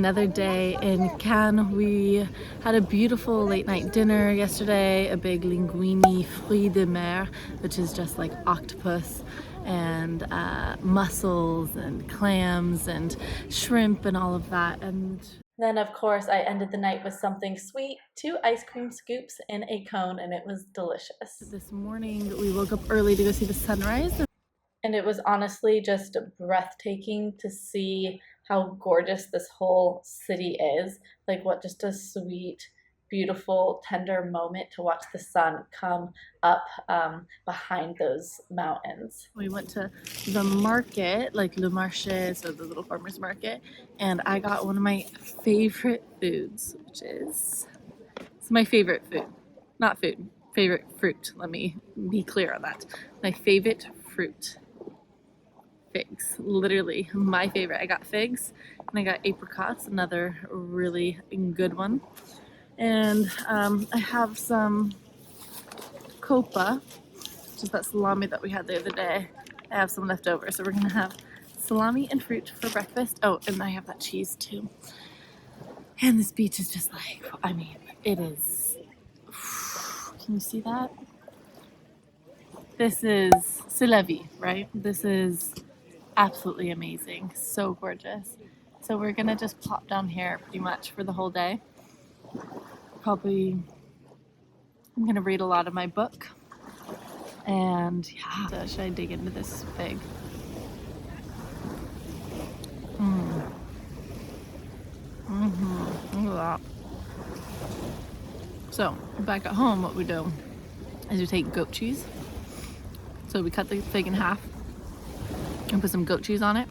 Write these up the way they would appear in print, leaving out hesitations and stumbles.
another day in Cannes. We had a beautiful late night dinner yesterday, a big linguine fruits de mer, which is just like octopus and mussels and clams and shrimp and all of that. And then of course I ended the night with something sweet, 2 ice cream scoops in a cone, and it was delicious. This morning we woke up early to go see the sunrise, and it was honestly just breathtaking to see how gorgeous this whole city is. Like, what just a sweet, beautiful, tender moment to watch the sun come up behind those mountains. We went to the market, like Le Marché, so the little farmer's market, and I got one of my favorite foods, which is, it's my favorite food. Not food, favorite fruit. Let me be clear on that. My favorite fruit. Figs, literally my favorite. I got figs and I got apricots, another really good one. And I have some copa, which is that salami that we had the other day. I have some left over, so we're gonna have salami and fruit for breakfast. Oh, and I have that cheese too. And this beach is just like, I mean, it is, can you see that? This is c'est la vie, right? This is absolutely amazing, so gorgeous. So we're gonna just plop down here pretty much for the whole day. Probably I'm gonna read a lot of my book, and yeah, so should I dig into this fig? Look at that. So back at home, what we do is we take goat cheese. So we cut the fig in half and put some goat cheese on it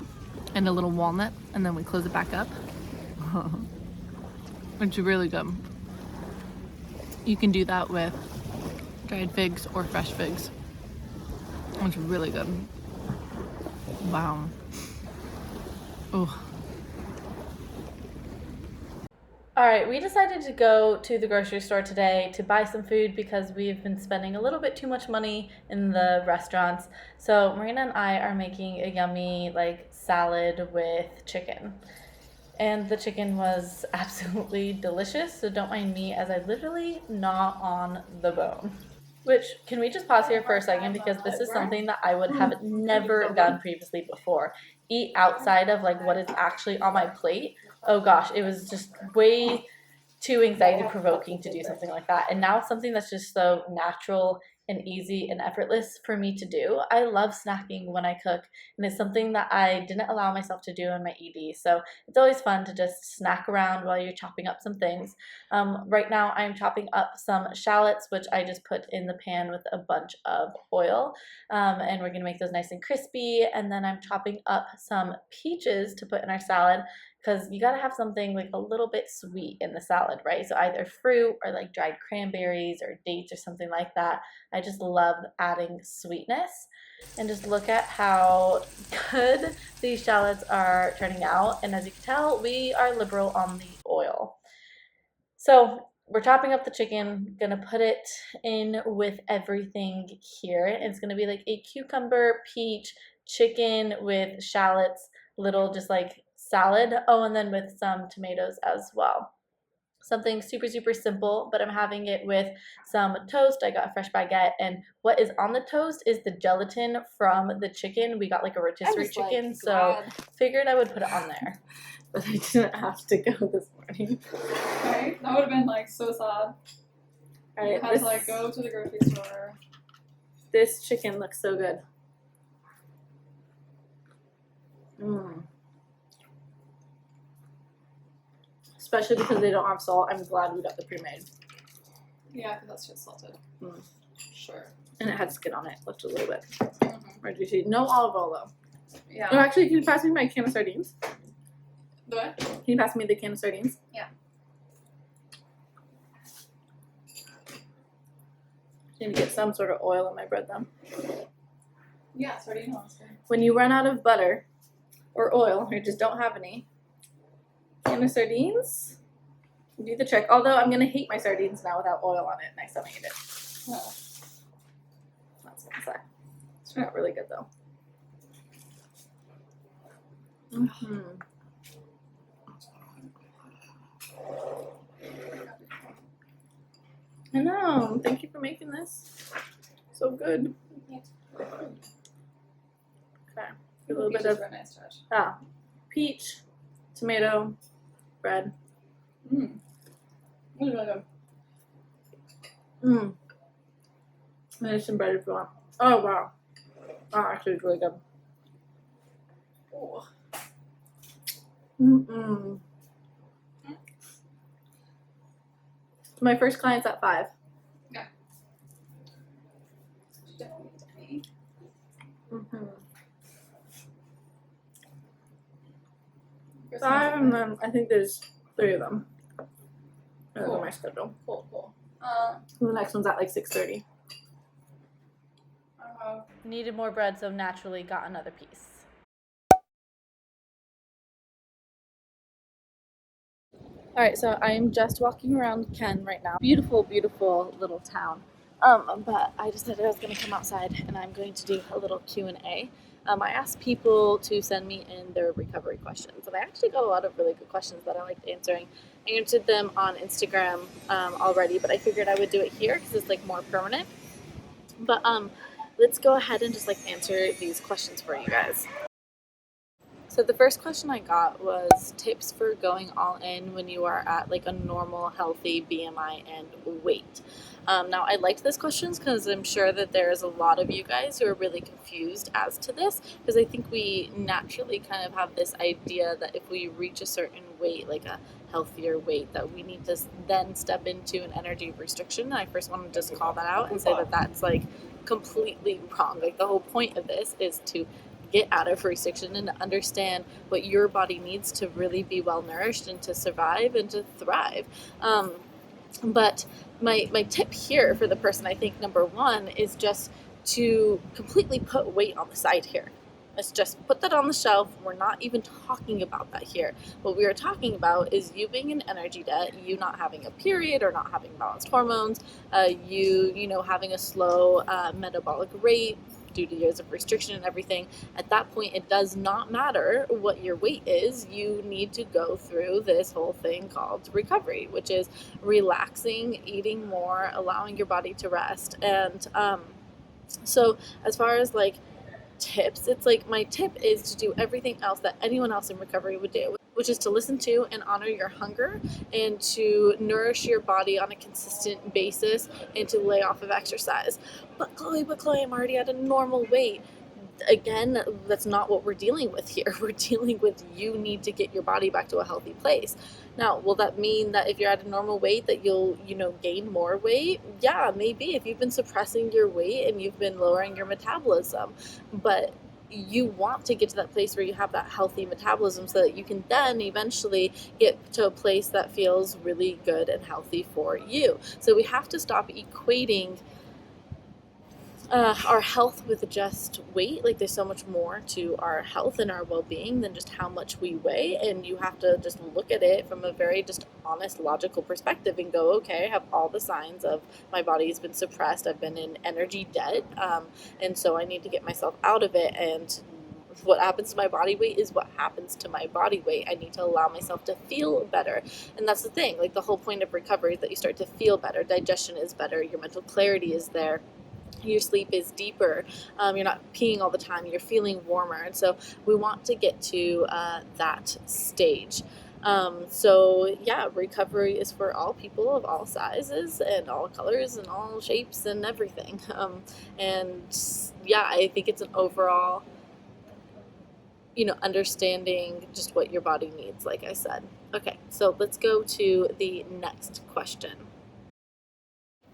and a little walnut, and then we close it back up. It's really good. You can do that with dried figs or fresh figs. It's really good. Wow. Oh. Alright, we decided to go to the grocery store today to buy some food because we've been spending a little bit too much money in the restaurants. So Marina and I are making a yummy salad with chicken. And the chicken was absolutely delicious, so don't mind me as I literally gnaw on the bone. Which, can we just pause here for a second, because this is something that I would have never done previously before. Eat outside of what is actually on my plate. Oh gosh, it was just way too anxiety provoking to do something like that. And now it's something that's just so natural and easy and effortless for me to do. I love snacking when I cook, and it's something that I didn't allow myself to do in my ED. So it's always fun to just snack around while you're chopping up some things. Right now I'm chopping up some shallots, which I just put in the pan with a bunch of oil, and we're gonna make those nice and crispy. And then I'm chopping up some peaches to put in our salad, because you gotta have something a little bit sweet in the salad, right? So either fruit or dried cranberries or dates or something like that. I just love adding sweetness. And just look at how good these shallots are turning out. And as you can tell, we are liberal on the oil. So we're chopping up the chicken, gonna put it in with everything here. It's gonna be a cucumber, peach, chicken with shallots, little just salad. Oh, and then with some tomatoes as well. Something super, super simple, but I'm having it with some toast. I got a fresh baguette, and what is on the toast is the gelatin from the chicken. We got a rotisserie chicken, so figured I would put it on there. But I didn't have to go this morning. Right? That would have been so sad. All right, you had to go to the grocery store. This chicken looks so good. Especially because they don't have salt. I'm glad we got the pre-made. Yeah, because that's just salted. Sure. And it had skin on it. Looked a little bit. Or did you? No olive oil though. Yeah. Oh, actually, can you pass me my can of sardines? The what? Can you pass me the can of sardines? Yeah. Need to get some sort of oil in my bread then. Yeah, sardine oil is good. When you run out of butter or oil, or just don't have any, can of sardines do the trick. Although I'm gonna hate my sardines now without oil on it next time I eat it. Oh. That's what I'm saying. It's not really good though. I know. Thank you for making this so good. Okay. A little bit of nice touch. peach, tomato, bread. Mmm. Really good. Mmm. And there's some bread if you want. Oh wow. Oh, actually, it's really good. Oh. Mm-mm. My first client's at 5. Yeah. Definitely. Mm-hmm. 5, and then I think there's 3 of them. That's on my schedule. Cool. The next one's at like 6:30. Needed more bread, so naturally got another piece. Alright, so I am just walking around Ken right now. Beautiful, beautiful little town. But I decided I was going to come outside and I'm going to do a little Q&A. I asked people to send me in their recovery questions, and I actually got a lot of really good questions that I liked answering. I answered them on Instagram already, but I figured I would do it here because it's like more permanent. But let's go ahead and just like answer these questions for you guys. So the first question I got was tips for going all in when you are at like a normal, healthy BMI and weight. Now I liked this question because I'm sure that there's a lot of you guys who are really confused as to this, because I think we naturally kind of have this idea that if we reach a certain weight, like a healthier weight, that we need to then step into an energy restriction. And I first want to just call that out and say that that's like completely wrong. Like the whole point of this is to get out of restriction and understand what your body needs to really be well nourished and to survive and to thrive. But my tip here for the person, I think number one is just to completely put weight on the side here. Let's just put that on the shelf. We're not even talking about that here. What we are talking about is you being in energy debt, you not having a period or not having balanced hormones, you know, having a slow metabolic rate due to years of restriction and everything. At that point, it does not matter what your weight is. You need to go through this whole thing called recovery, which is relaxing, eating more, allowing your body to rest. And so as far as like tips, it's like my tip is to do everything else that anyone else in recovery would do, which is to listen to and honor your hunger and to nourish your body on a consistent basis and to lay off of exercise. But Chloe, I'm already at a normal weight. Again, that's not what we're dealing with here. We're dealing with you need to get your body back to a healthy place. Now, will that mean that if you're at a normal weight that you'll, gain more weight? Yeah, maybe, if you've been suppressing your weight and you've been lowering your metabolism. But you want to get to that place where you have that healthy metabolism so that you can then eventually get to a place that feels really good and healthy for you. So we have to stop equating our health with just weight. Like there's so much more to our health and our well-being than just how much we weigh, and you have to just look at it from a very just honest, logical perspective and go, okay, I have all the signs of my body has been suppressed, I've been in energy debt, and so I need to get myself out of it. And what happens to my body weight is what happens to my body weight. I need to allow myself to feel better. And that's the thing, like the whole point of recovery is that you start to feel better, digestion is better, your mental clarity is there, your sleep is deeper, you're not peeing all the time, you're feeling warmer. And so we want to get to that stage. So yeah, recovery is for all people of all sizes and all colors and all shapes and everything. And yeah, I think it's an overall, understanding just what your body needs, like I said. Okay, so let's go to the next question.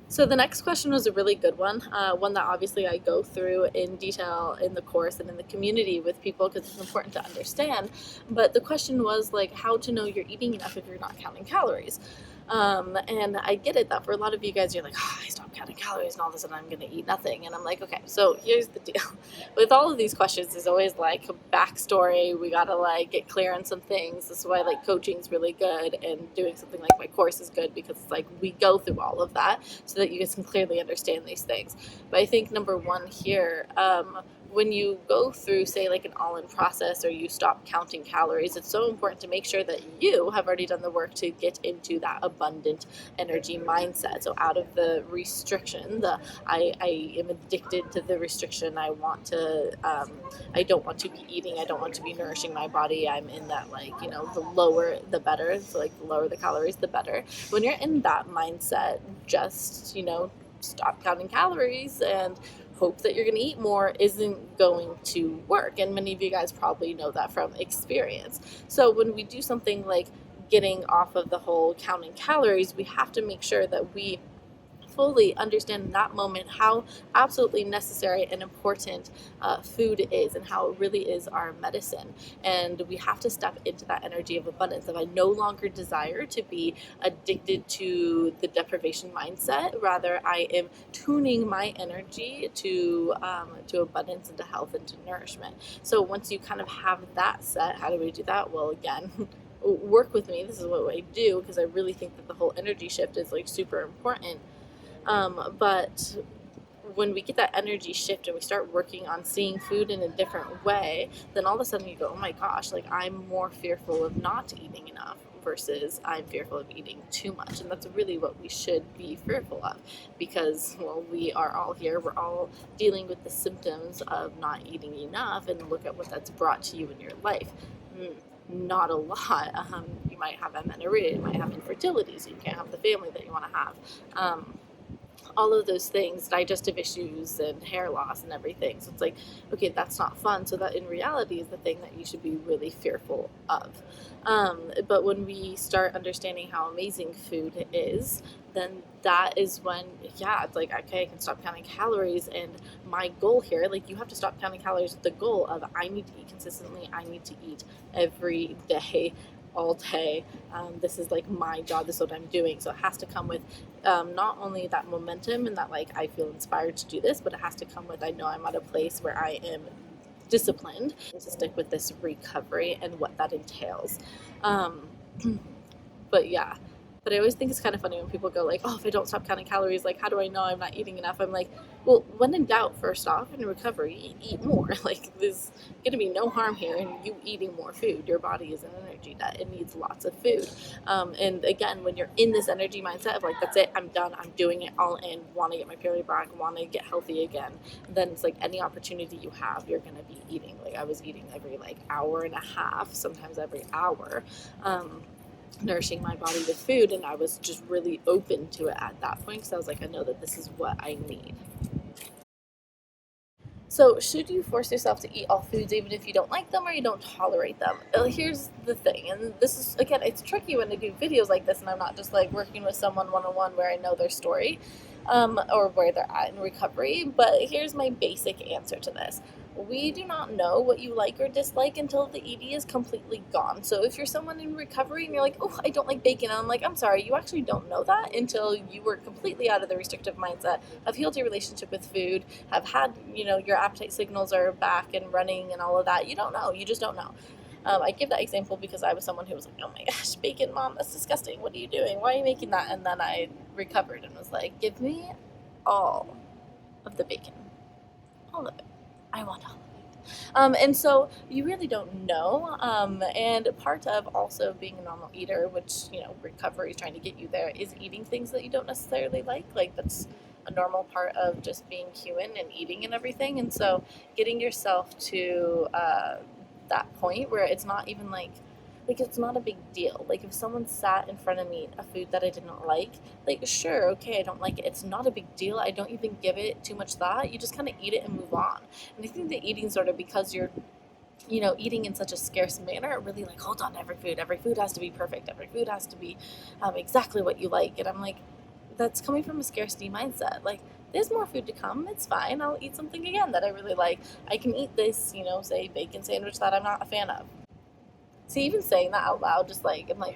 So the next question was a really good one that obviously I go through in detail in the course and in the community with people because it's important to understand. But the question was like how to know you're eating enough if you're not counting calories. And I get it that for a lot of you guys, you're like, I stopped counting calories and all of a sudden I'm going to eat nothing. And I'm like, okay, so here's the deal. With all of these questions, there's always like a backstory. We got to like get clear on some things. This is why like coaching is really good and doing something like my course is good, because it's like we go through all of that so that you guys can clearly understand these things. But I think number one here, when you go through, say, like an all-in process, or you stop counting calories, it's so important to make sure that you have already done the work to get into that abundant energy mindset. So out of the restriction, I am addicted to the restriction. I want to, I don't want to be eating. I don't want to be nourishing my body. I'm in that, like, you know, the lower the better. So like the lower the calories, the better. When you're in that mindset, just, you know, stop counting calories and hope that you're going to eat more isn't going to work. And many of you guys probably know that from experience. So when we do something like getting off of the whole counting calories, we have to make sure that we fully understand in that moment how absolutely necessary and important food is, and how it really is our medicine. And we have to step into that energy of abundance. If I no longer desire to be addicted to the deprivation mindset, rather I am tuning my energy to abundance and to health and to nourishment. So once you kind of have that set, how do we do that? Well, again, work with me. This is what I do, because I really think that the whole energy shift is like super important. But when we get that energy shift and we start working on seeing food in a different way, then all of a sudden you go, oh my gosh, like I'm more fearful of not eating enough versus I'm fearful of eating too much. And that's really what we should be fearful of, because, well, we are all here, we're all dealing with the symptoms of not eating enough, and look at what that's brought to you in your life. Not a lot. You might have amenorrhea, you might have infertility, so you can't have the family that you want to have. All of those things, digestive issues and hair loss and everything. So it's like, okay, that's not fun. So that in reality is the thing that you should be really fearful of. But when we start understanding how amazing food is, then that is when, yeah, it's like, okay, I can stop counting calories. And my goal here, like, you have to stop counting calories with the goal of, I need to eat consistently. I need to eat every day, all day. This is like my job. This is what I'm doing. So it has to come with not only that momentum and that, like, I feel inspired to do this, but it has to come with, I know I'm at a place where I am disciplined to stick with this recovery and what that entails. But yeah. But I always think it's kind of funny when people go like, oh, if I don't stop counting calories, like, how do I know I'm not eating enough? I'm like, well, when in doubt, first off, in recovery, eat more. Like, there's going to be no harm here in you eating more food. Your body is an energy debt. It needs lots of food. And again, when you're in this energy mindset of like, that's it, I'm done, I'm doing it all in, want to get my period back, want to get healthy again, then it's like any opportunity you have, you're going to be eating. Like, I was eating every like hour and a half, sometimes every hour. Nourishing my body with food, and I was just really open to it at that point, because I was like, I know that this is what I need. So should you force yourself to eat all foods even if you don't like them or you don't tolerate them? Here's the thing, and this is, again, it's tricky when I do videos like this and I'm not just like working with someone one-on-one where I know their story or where they're at in recovery, but here's my basic answer to this. We do not know what you like or dislike until the ED is completely gone. So if you're someone in recovery and you're like, oh, I don't like bacon, and I'm like, I'm sorry, you actually don't know that until you were completely out of the restrictive mindset, have healed your relationship with food, have had, you know, your appetite signals are back and running and all of that. You don't know. You just don't know. I give that example because I was someone who was like, oh my gosh, bacon, Mom, that's disgusting. What are you doing? Why are you making that? And then I recovered and was like, give me all of the bacon. All of it. I want all of it. And so you really don't know. And part of also being a normal eater, which, you know, recovery is trying to get you there, is eating things that you don't necessarily like. Like, that's a normal part of just being human and eating and everything. And so getting yourself to that point where it's not even like it's not a big deal. Like, if someone sat in front of me a food that I didn't like, sure, okay, I don't like it. It's not a big deal. I don't even give it too much thought. You just kind of eat it and move on. And I think the eating disorder, because you're, you know, eating in such a scarce manner, really like, hold on, every food has to be perfect. Every food has to be exactly what you like. And I'm like, that's coming from a scarcity mindset. Like, there's more food to come. It's fine. I'll eat something again that I really like. I can eat this, you know, say bacon sandwich that I'm not a fan of. See, even saying that out loud, just like, I'm like,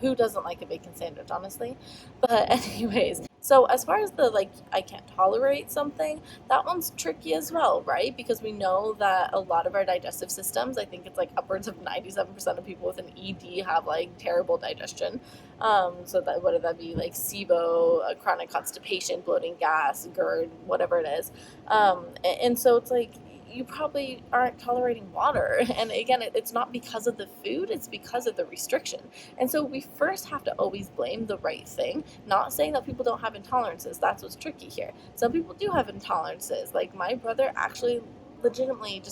who doesn't like a bacon sandwich, honestly? But anyways, so as far as the, like, I can't tolerate something, that one's tricky as well, right? Because we know that a lot of our digestive systems, I think it's like upwards of 97% of people with an ED have like terrible digestion. So that, whether that be like SIBO, chronic constipation, bloating, gas, GERD, whatever it is. And so it's like, you probably aren't tolerating water. And again, it's not because of the food, it's because of the restriction. And so we first have to always blame the right thing. Not saying that people don't have intolerances, that's what's tricky here. Some people do have intolerances. Like my brother actually legitimately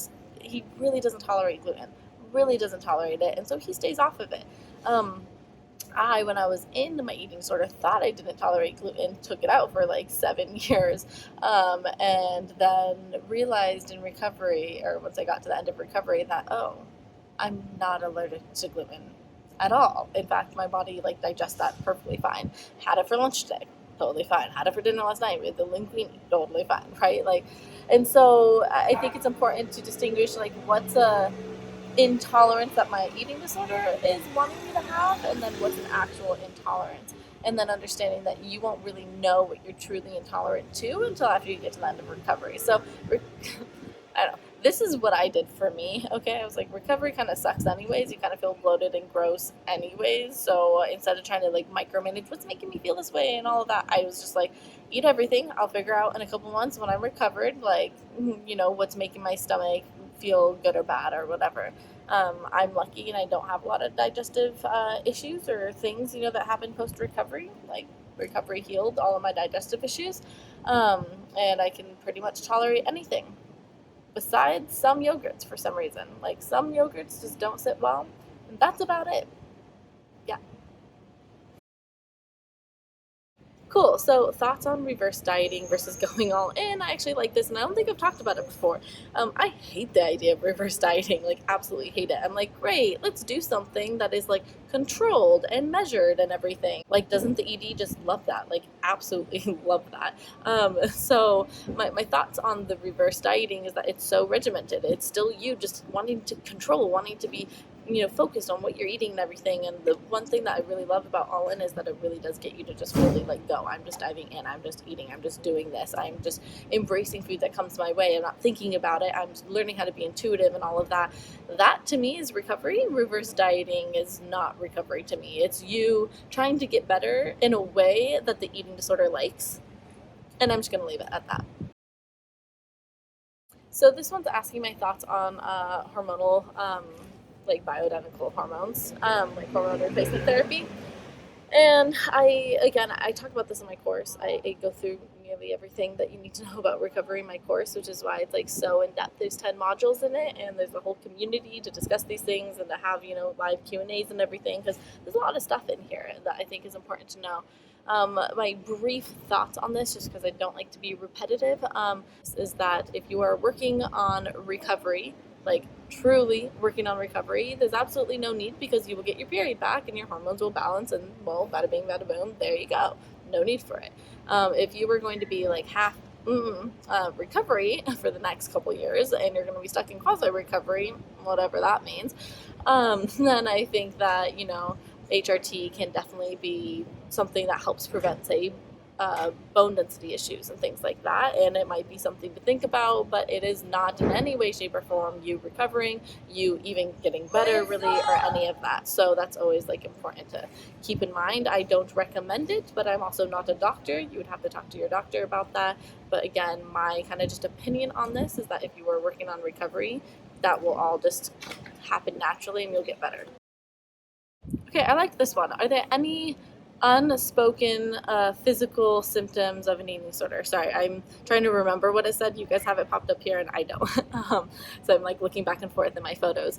he really doesn't tolerate gluten, really doesn't tolerate it, and so he stays off of it. When I was in my eating disorder, thought I didn't tolerate gluten, took it out for like 7 years, and then realized in recovery, or once I got to the end of recovery, that, oh, I'm not allergic to gluten at all. In fact, my body like digests that perfectly fine. Had it for lunch today, totally fine. Had it for dinner last night with the linguine, totally fine, right? Like, and so I think it's important to distinguish like what's a intolerance that my eating disorder is wanting me to have, and then what's an actual intolerance, and then understanding that you won't really know what you're truly intolerant to until after you get to the end of recovery. So I don't know, this is what I did for me. Okay, I was like, recovery kind of sucks anyways. You kind of feel bloated and gross anyways, so instead of trying to like micromanage what's making me feel this way and all of that, I was just like, eat everything. I'll figure out in a couple months when I'm recovered, like, what's making my stomach feel good or bad or whatever. I'm lucky and I don't have a lot of digestive issues or things, that happen post-recovery. Like, recovery healed all of my digestive issues, and I can pretty much tolerate anything besides some yogurts for some reason. Like, some yogurts just don't sit well, and that's about it. Yeah. Cool. So thoughts on reverse dieting versus going all in. I actually like this, and I don't think I've talked about it before. I hate the idea of reverse dieting, like absolutely hate it. I'm like, great, let's do something that is like controlled and measured and everything. Like, doesn't the ED just love that? Like, absolutely love that. So my thoughts on the reverse dieting is that it's so regimented. It's still you just wanting to control, wanting to be focused on what you're eating and everything. And the one thing that I really love about All In is that it really does get you to just fully like go. I'm just diving in. I'm just eating. I'm just doing this. I'm just embracing food that comes my way. I'm not thinking about it. I'm just learning how to be intuitive and all of that. That to me is recovery. Reverse dieting is not recovery to me. It's you trying to get better in a way that the eating disorder likes. And I'm just going to leave it at that. So this one's asking my thoughts on hormonal like bioidentical hormones, like hormone replacement therapy. And I talk about this in my course. I go through nearly everything that you need to know about recovery in my course, which is why it's like so in depth. There's 10 modules in it, and there's a whole community to discuss these things and to have live Q&As and everything, because there's a lot of stuff in here that I think is important to know. My brief thoughts on this, just because I don't like to be repetitive, is that if you are working on recovery, like truly working on recovery, there's absolutely no need, because you will get your period back and your hormones will balance, and well, bada bing, bada boom, there you go. No need for it. If you were going to be like half recovery for the next couple years, and you're going to be stuck in quasi recovery, whatever that means, then I think that HRT can definitely be something that helps prevent, say, bone density issues and things like that, and it might be something to think about, but it is not in any way, shape, or form you recovering, you even getting better really, or any of that. So that's always like important to keep in mind. I don't recommend it, but I'm also not a doctor. You would have to talk to your doctor about that. But again, my kind of just opinion on this is that if you are working on recovery, that will all just happen naturally and you'll get better. Okay, I like this one. Are there any unspoken physical symptoms of an eating disorder? Sorry, I'm trying to remember what I said. You guys have it popped up here and I don't. So I'm like looking back and forth in my photos.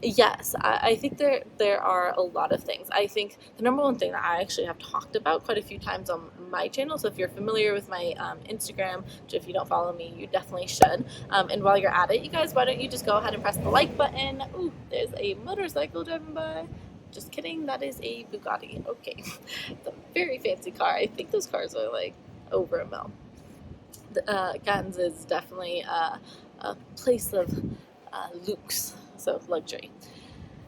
Yes, I think there are a lot of things. I think the number one thing that I actually have talked about quite a few times on my channel, so if you're familiar with my Instagram, which if you don't follow me, you definitely should. And while you're at it, you guys, why don't you just go ahead and press the like button. Ooh, there's a motorcycle driving by. Just kidding, that is a Bugatti. Okay, it's a very fancy car. I think those cars are like over $1 million. Gans is definitely a place of luxe, so luxury.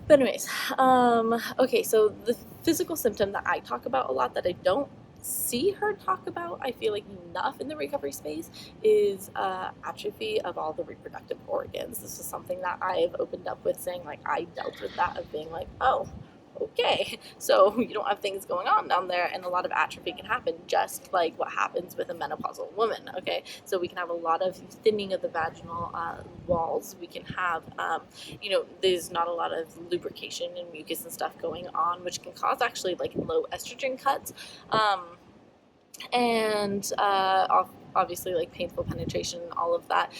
But anyways, okay, so the physical symptom that I talk about a lot that I don't see her talk about, I feel like, enough in the recovery space, is atrophy of all the reproductive organs. This is something that I've opened up with, saying like I dealt with that, of being like, oh, Okay, so you don't have things going on down there, and a lot of atrophy can happen, just like what happens with a menopausal woman. Okay, so we can have a lot of thinning of the vaginal walls. We can have, there's not a lot of lubrication and mucus and stuff going on, which can cause actually like low estrogen cuts. And obviously like painful penetration and all of that.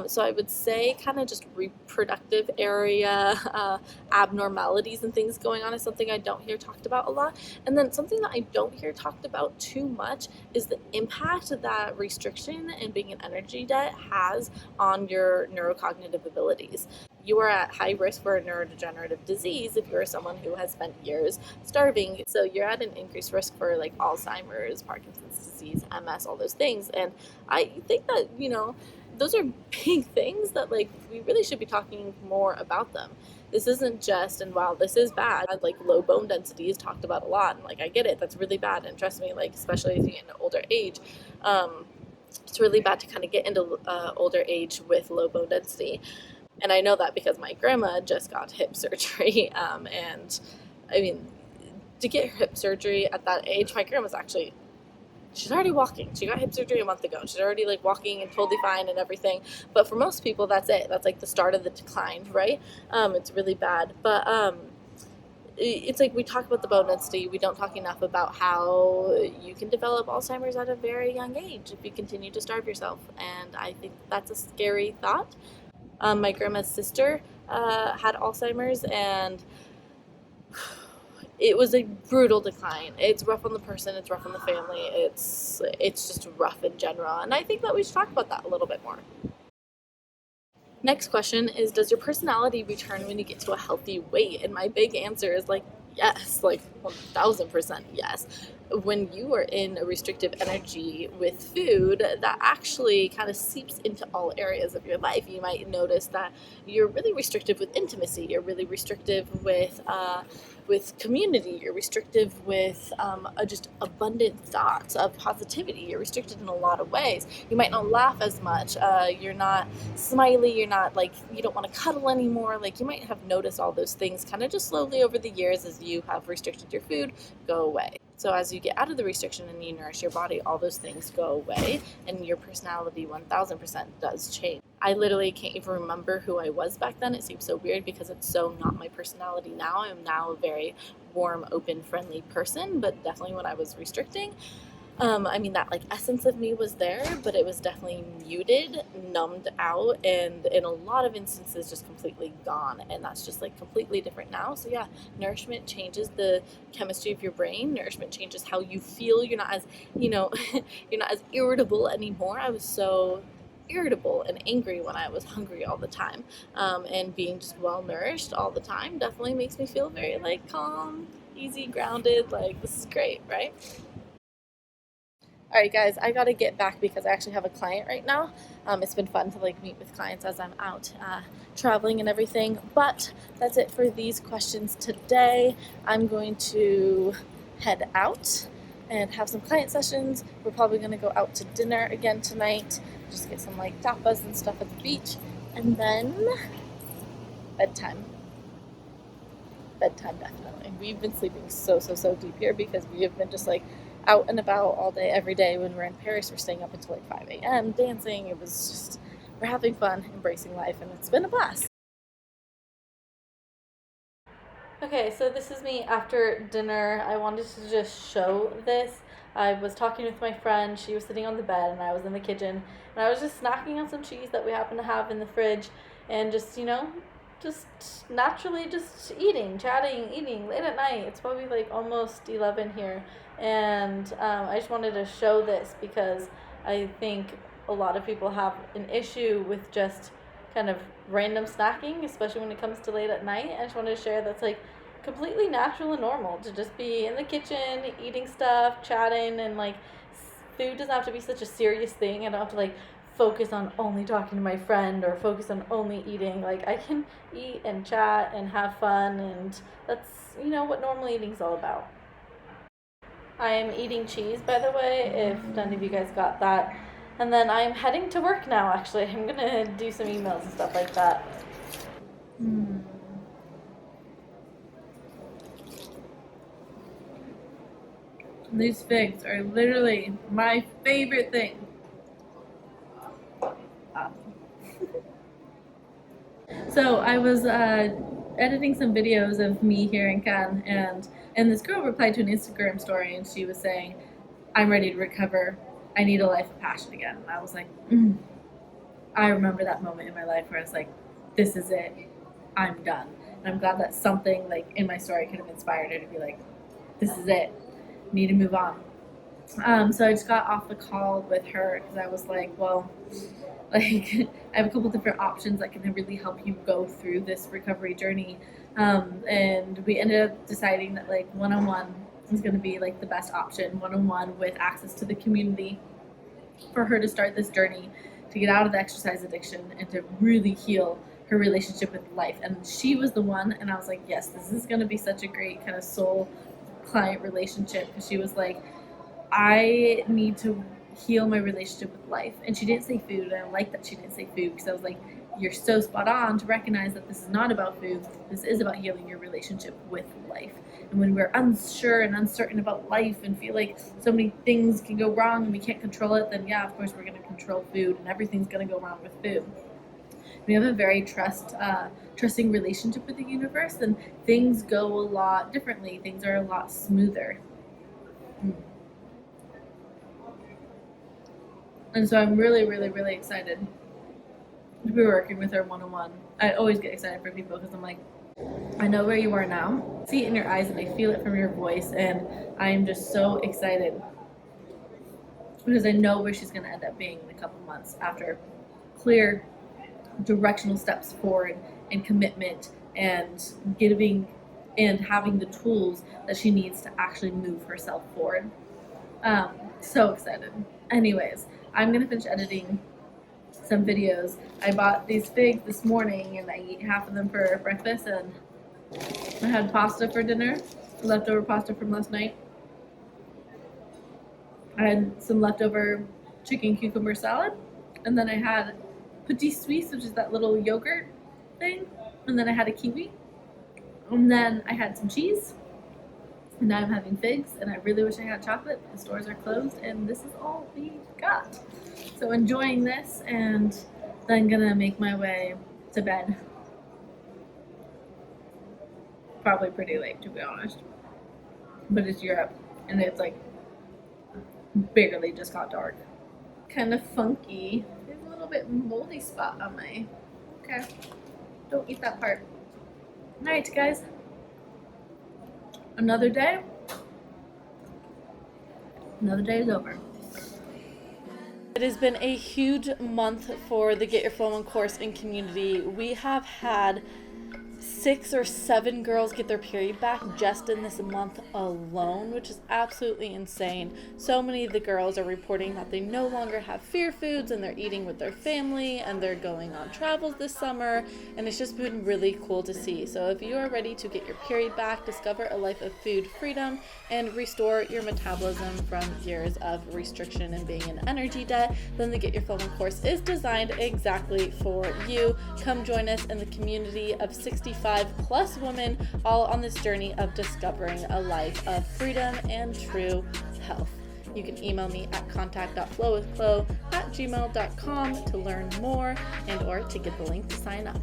So I would say kind of just reproductive area abnormalities and things going on is something I don't hear talked about a lot. And then something that I don't hear talked about too much is the impact that restriction and being an energy debt has on your neurocognitive abilities. You are at high risk for a neurodegenerative disease if you're someone who has spent years starving. So you're at an increased risk for like Alzheimer's, Parkinson's disease, MS, all those things. And I think that, those are big things that like we really should be talking more about them. This isn't just, and while this is bad, like low bone density is talked about a lot, and like I get it, that's really bad, and trust me, like especially as you get into older age, it's really bad to kind of get into older age with low bone density. And I know that because my grandma just got hip surgery. And I mean, to get hip surgery at that age, my grandma's actually, she's already walking. She got hip surgery a month ago. She's already like walking and totally fine and everything. But for most people, that's it. That's like the start of the decline, right? It's really bad. But it's like we talk about the bone density. We don't talk enough about how you can develop Alzheimer's at a very young age if you continue to starve yourself. And I think that's a scary thought. My grandma's sister had Alzheimer's, and it was a brutal decline. It's rough on the person, it's rough on the family, it's just rough in general, and I think that we should talk about that a little bit more. Next question is, does your personality return when you get to a healthy weight? And my big answer is like, yes, like 1000% yes. When you are in a restrictive energy with food, that actually kind of seeps into all areas of your life. You might notice that you're really restrictive with intimacy, you're really restrictive with community, you're restrictive with just abundant thoughts of positivity. You're restricted in a lot of ways. You might not laugh as much, you're not smiley, you're not like, you don't want to cuddle anymore. Like you might have noticed all those things kind of just slowly over the years as you have restricted your food go away. So as you get out of the restriction and you nourish your body, all those things go away and your personality 1000% does change. I literally can't even remember who I was back then. It seems so weird because it's so not my personality now. I'm now a very warm, open, friendly person, but definitely when I was restricting, that like essence of me was there, but it was definitely muted, numbed out, and in a lot of instances just completely gone. And that's just like completely different now. So yeah, nourishment changes the chemistry of your brain. Nourishment changes how you feel. You're not as, you're not as irritable anymore. I was so irritable and angry when I was hungry all the time. And being just well nourished all the time definitely makes me feel very like calm, easy, grounded. Like this is great, right? All right, guys, I gotta get back because I actually have a client right now. It's been fun to like meet with clients as I'm out traveling and everything, but that's it for these questions today. I'm going to head out and have some client sessions. We're probably gonna go out to dinner again tonight, just get some like tapas and stuff at the beach, and then bedtime. Bedtime, definitely. We've been sleeping so deep here because we have been just like out and about all day, every day. When we're in Paris, we're staying up until like 5 a.m. dancing. It was just, we're having fun, embracing life, and it's been a blast. Okay, so this is me after dinner. I wanted to just show this. I was talking with my friend. She was sitting on the bed, and I was in the kitchen, and I was just snacking on some cheese that we happen to have in the fridge, and just, just naturally just eating, chatting, eating late at night. It's probably like almost 11 here. And I just wanted to show this because I think a lot of people have an issue with just kind of random snacking, especially when it comes to late at night. I just wanted to share that's like completely natural and normal to just be in the kitchen, eating stuff, chatting, and like food doesn't have to be such a serious thing. I don't have to like focus on only talking to my friend or focus on only eating. Like I can eat and chat and have fun, and that's what normal eating is all about. I am eating cheese, by the way, if none of you guys got that. And then I'm heading to work now, actually. I'm gonna do some emails and stuff like that. These figs are literally my favorite thing. So I was editing some videos of me here in Cannes, and this girl replied to an Instagram story, and she was saying, "I'm ready to recover. I need a life of passion again." And I was like, I remember that moment in my life where I was like, "This is it. I'm done." And I'm glad that something like in my story could have inspired her to be like, "This is it. Need to move on." So I just got off the call with her because I was like, well, like I have a couple different options that can really help you go through this recovery journey. And we ended up deciding that like one-on-one is going to be like the best option, one-on-one with access to the community for her to start this journey, to get out of the exercise addiction and to really heal her relationship with life. And she was the one, and I was like, yes, this is going to be such a great kind of soul client relationship, because she was like, I need to heal my relationship with life. And she didn't say food, and I like that she didn't say food, because I was like, you're so spot on to recognize that this is not about food. This is about healing your relationship with life. And when we're unsure and uncertain about life and feel like so many things can go wrong and we can't control it, then yeah, of course we're going to control food, and everything's going to go wrong with food. We have a very trusting relationship with the universe, and things go a lot differently. Things are a lot smoother. And so I'm really, really, really excited to be working with her one-on-one. I always get excited for people because I'm like, I know where you are now. See it in your eyes and I feel it from your voice, and I am just so excited because I know where she's going to end up being in a couple months after clear directional steps forward and commitment and giving and having the tools that she needs to actually move herself forward. So excited. Anyways, I'm going to finish editing some videos. I bought these figs this morning and I ate half of them for breakfast, and I had pasta for dinner, leftover pasta from last night. I had some leftover chicken cucumber salad, and then I had petit suisse, which is that little yogurt thing, and then I had a kiwi, and then I had some cheese, and now I'm having figs, and I really wish I had chocolate. The stores are closed, and this is all we got. So enjoying this, and then gonna make my way to bed. Probably pretty late, to be honest, but it's Europe, and it's like barely just got dark. Kind of funky. There's a little bit moldy spot on my, okay, don't eat that part. Alright guys, another day is over. It has been a huge month for the Get Your Flow On course and community. We have had 6 or 7 girls get their period back just in this month alone, which is absolutely insane. So many of the girls are reporting that they no longer have fear foods and they're eating with their family and they're going on travels this summer, and it's just been really cool to see. So if you are ready to get your period back, discover a life of food freedom, and restore your metabolism from years of restriction and being in energy debt, then the Get Your Flow On course is designed exactly for you. Come join us in the community of 65 plus women, all on this journey of discovering a life of freedom and true health. You can email me at contact.flowwithchlo@gmail.com to learn more and or to get the link to sign up.